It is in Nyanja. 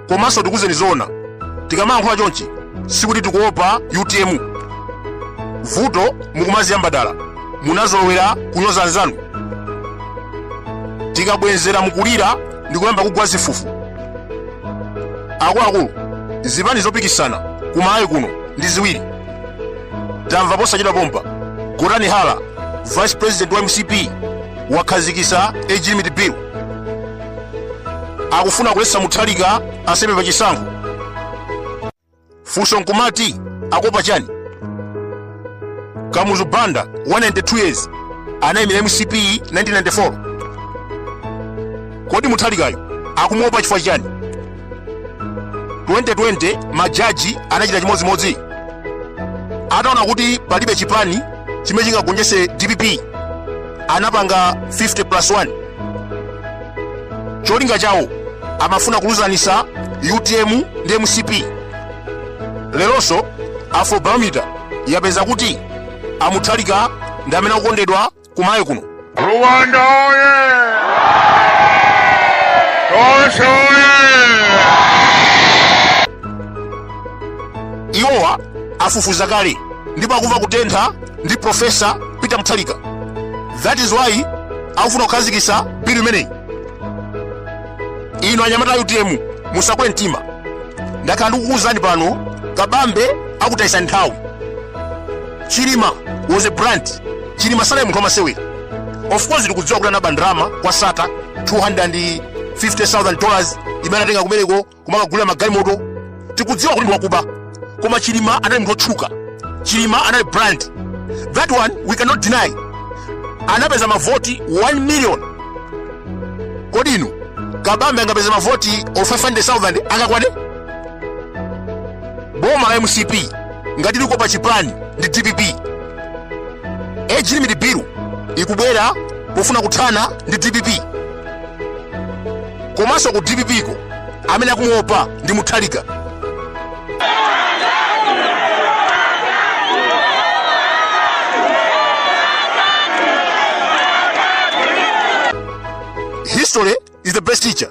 komanso tikuze nizona tikamayankhula chonchi sikuti tikuopa UTM. Vuto mukumaziyamba dala munazolowera kunyoza anzanu, tikabwenzera mukulira ndikuyamba kugwa zifufu. Akuluakulu, zipani zopikisana kumalawi kuno ndi ziwiri. Tamva posachedwa pompa Gordani Hala, Vice President wa MCP, wakhazikisa age limit bill. Akufuna kulesa Mutharika asepe pa chisankho. Funso nkumati akopa chani? Kamuzu Banda 192 years anayimira MCP 1994. Kodi Mutharikayo akumuopa chifukwa chani? 2020 majaji anachita chimodzimodzi. Ataona kuti palibe chipani chimene chingagonjetse DPP, anapanga 50+1. Cholinga chawo amafuna kuluzanisa UTM ndi MCP. Leronso Afrobarometer yapeza kuti Mutharika ndi amene akukondedwa kumalawi kuno. Rwanda oye! Tonse oye! Iwowa afufuza kale ndipo akumva kutentha ndi Profesa Peter Mutharika. That is why akufuna kukhazikisa bill imeneyi. Ino anyamata UTM musakwe mtima. Ndakhala ndikukuwuzani pano kabambe akutayisa nthawi. Chilima was a brand. Chilima sale munthu amasewera. Of course tikudziwa kuti anaba ndrama kwa sata $250,000 imene atenga kumeneko kumakagulira magalimoto. Tikudziwa kuti ndiwakuba. Koma Chilima anali munthu otchuka. Chilima anali brand. That one we cannot deny. Anapeza mavoti 1 million. Kodi inu kabambe angapeza mavoti of 500,000 angakwane? Boma la MCP ngati liko pa chipani ndi DPP. Age limit bill ikubwera pofuna kuthana ndi DPP. Komanso ku DPP ko amene akumuopa ndi Mutharika. History is the best teacher.